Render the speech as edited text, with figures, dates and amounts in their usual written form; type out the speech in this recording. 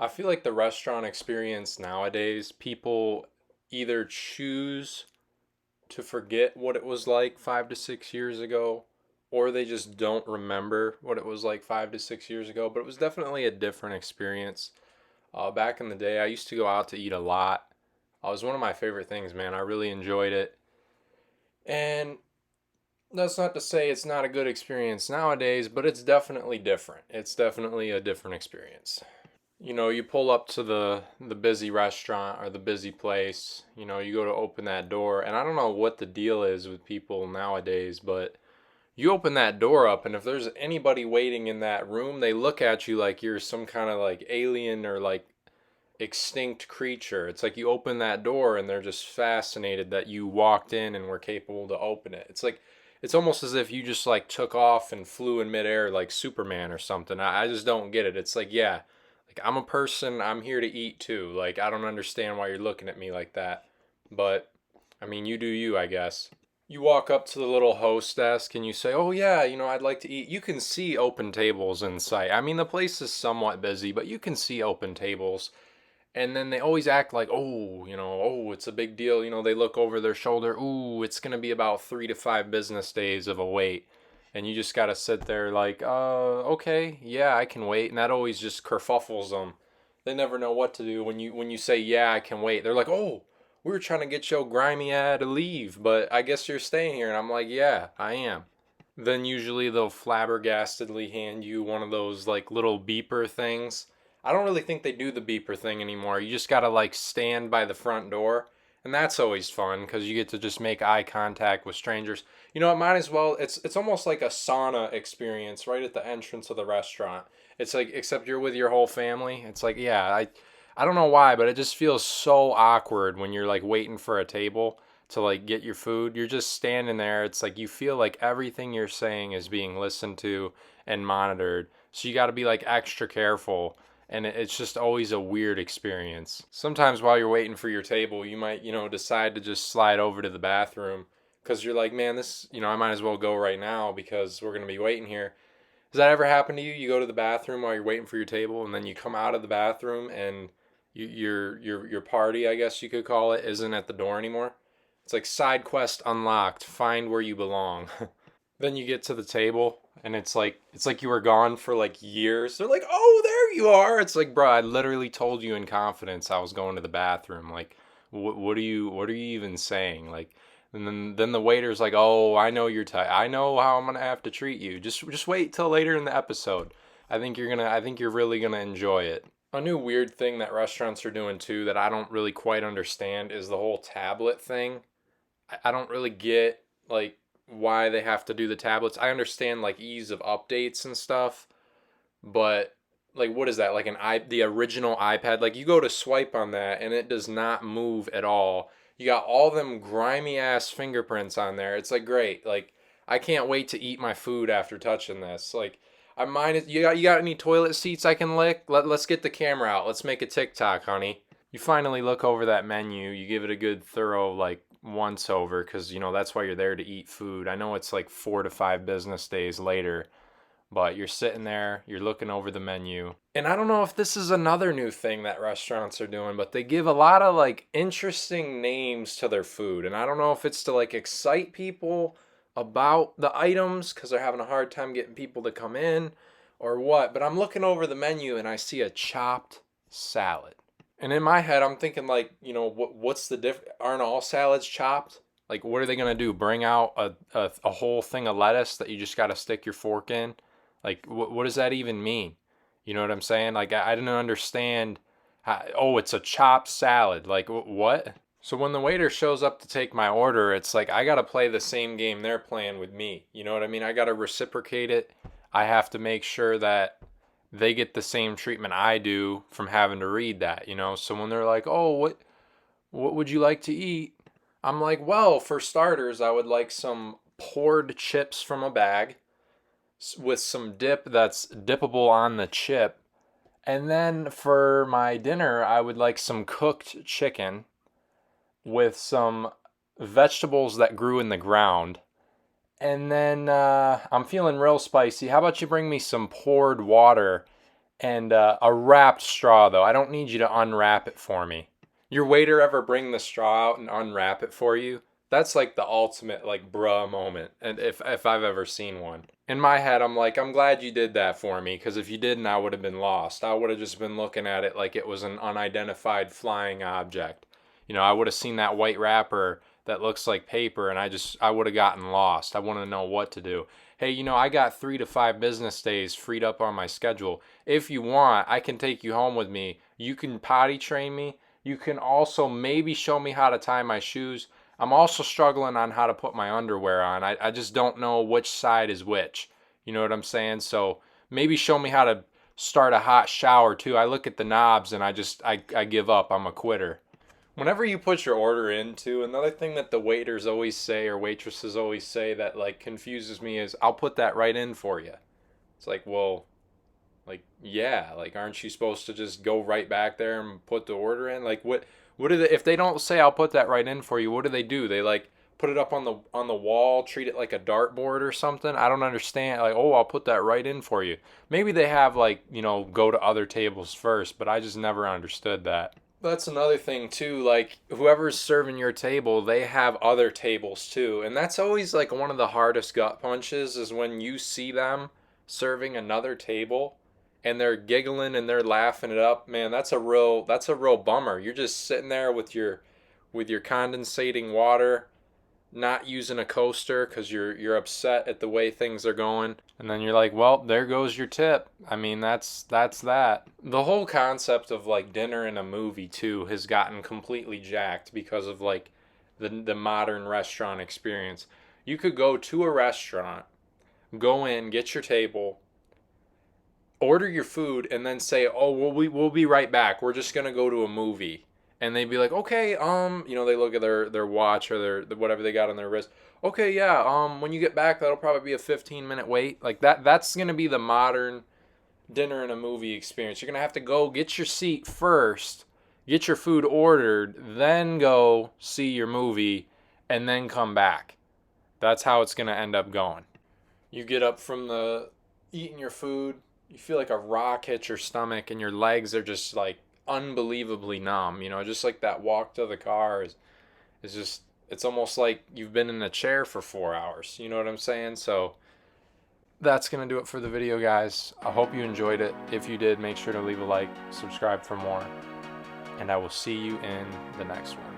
I feel like the restaurant experience nowadays, people either choose to forget what it was like 5 to 6 years ago, or they just don't remember what it was like 5 to 6 years ago. But it was definitely a different experience. Back in the day, I used to go out to eat a lot. It was one of my favorite things, man. I really enjoyed it. And that's not to say it's not a good experience nowadays, but it's definitely different. It's definitely a different experience. You pull up to the busy restaurant or the busy place, you go to open that door, and I don't know what the deal is with people nowadays, but you open that door up, and if there's anybody waiting in that room, they look at you like you're some kind of like alien or like extinct creature. It's like you open that door and they're just fascinated that you walked in and were capable to open it. It's almost as if you just like took off and flew in midair like Superman or something. I just don't get it. It's like, yeah, like I'm a person, I'm here to eat too. Like I don't understand why you're looking at me like that. But I mean, you do you, I guess. You walk up to the little host desk and you say, "Oh yeah, I'd like to eat." You can see open tables in sight. I mean, the place is somewhat busy, but you can see open tables. And then they always act like, "Oh, oh, it's a big deal." They look over their shoulder. "Ooh, it's going to be about 3 to 5 business days of a wait." And you just got to sit there like, okay, yeah, I can wait." And that always just kerfuffles them. They never know what to do when you say, "Yeah, I can wait." They're like, "Oh, we were trying to get your grimy ad to leave, but I guess you're staying here." And I'm like, "Yeah, I am." Then usually they'll flabbergastedly hand you one of those like little beeper things. I don't really think they do the beeper thing anymore. You just gotta like stand by the front door, and that's always fun because you get to just make eye contact with strangers. It might as well. It's almost like a sauna experience right at the entrance of the restaurant. It's like except you're with your whole family. It's like yeah, I don't know why, but it just feels so awkward when you're like waiting for a table to like get your food. You're just standing there. It's like you feel like everything you're saying is being listened to and monitored. So you got to be like extra careful. And it's just always a weird experience. Sometimes while you're waiting for your table, you might, decide to just slide over to the bathroom because you're like, man, this, I might as well go right now because we're going to be waiting here. Does that ever happen to you? You go to the bathroom while you're waiting for your table, and then you come out of the bathroom, and your party, I guess you could call it, isn't at the door anymore. It's like side quest unlocked. Find where you belong. Then you get to the table, and it's like you were gone for like years. They're like, "Oh, there you are." It's like, bro, I literally told you in confidence I was going to the bathroom. Like, what are you even saying? Like, and then the waiter's like, "Oh, I know you're tight. I know how I'm gonna have to treat you. Just wait till later in the episode. I think you're really gonna enjoy it." A new weird thing that restaurants are doing too that I don't really quite understand is the whole tablet thing. I don't really get like why they have to do the tablets. I understand like ease of updates and stuff, but like what is that? Like the original iPad, like you go to swipe on that and it does not move at all. You got all them grimy ass fingerprints on there. It's like great. Like I can't wait to eat my food after touching this. Like I mind it. You got any toilet seats I can lick? Let's get the camera out. Let's make a TikTok, honey. You finally look over that menu. You give it a good thorough like once over because that's why you're there to eat food. I know it's like 4 to 5 business days later, but you're sitting there, you're looking over the menu. And I don't know if this is another new thing that restaurants are doing, but they give a lot of like interesting names to their food. And I don't know if it's to like excite people about the items because they're having a hard time getting people to come in or what. But I'm looking over the menu and I see a chopped salad. And in my head, I'm thinking like, what's the diff? Aren't all salads chopped? Like, what are they gonna do? Bring out a whole thing of lettuce that you just gotta stick your fork in? Like, what does that even mean? You know what I'm saying? Like, I didn't understand. Oh, it's a chopped salad. Like, what? So when the waiter shows up to take my order, it's like I gotta play the same game they're playing with me. You know what I mean? I gotta reciprocate it. I have to make sure that they get the same treatment I do from having to read that. So when they're like, "Oh, what would you like to eat?" I'm like, "Well, for starters, I would like some poured chips from a bag with some dip that's dippable on the chip. And then for my dinner, I would like some cooked chicken with some vegetables that grew in the ground. And then I'm feeling real spicy. How about you bring me some poured water And a wrapped straw, though. I don't need you to unwrap it for me. Your waiter ever bring the straw out and unwrap it for you? That's like the ultimate like bruh moment, and if I've ever seen one. In my head, I'm like, I'm glad you did that for me, because if you didn't, I would have been lost. I would have just been looking at it like it was an unidentified flying object. I would have seen that white wrapper that looks like paper, and I would have gotten lost. I want to know what to do. Hey, I got 3 to 5 business days freed up on my schedule. If you want, I can take you home with me. You can potty train me. You can also maybe show me how to tie my shoes. I'm also struggling on how to put my underwear on. I just don't know which side is which. You know what I'm saying? So maybe show me how to start a hot shower too. I look at the knobs and I give up. I'm a quitter. Whenever you put your order in too, another thing that the waiters always say or waitresses always say that like confuses me is, I'll put that right in for you. It's like, well, like, yeah, like, aren't you supposed to just go right back there and put the order in? Like, what do they, if they don't say I'll put that right in for you, what do? They like put it up on the wall, treat it like a dartboard or something? I don't understand. Like, oh, I'll put that right in for you. Maybe they have like, go to other tables first, but I just never understood that. That's another thing too, like whoever's serving your table, they have other tables too. And that's always like one of the hardest gut punches, is when you see them serving another table and they're giggling and they're laughing it up. Man, that's a real bummer. You're just sitting there with your condensating water, not using a coaster because you're upset at the way things are going, and then you're like, well, there goes your tip. I mean, that's that. The whole concept of like dinner in a movie too has gotten completely jacked because of like the modern restaurant experience. You could go to a restaurant, go in, get your table, order your food, and then say, oh, we'll be right back, we're just gonna go to a movie. And they'd be like, okay, they look at their watch or their whatever they got on their wrist. Okay, yeah, when you get back, that'll probably be a 15-minute wait. Like that's gonna be the modern dinner and a movie experience. You're gonna have to go get your seat first, get your food ordered, then go see your movie, and then come back. That's how it's gonna end up going. You get up from the eating your food, you feel like a rock hits your stomach, and your legs are just like unbelievably numb. Just like that walk to the car is just, it's almost like you've been in a chair for 4 hours. You know what I'm saying? So that's gonna do it for the video, guys. I hope you enjoyed it. If you did, make sure to leave a like, subscribe for more, and I will see you in the next one.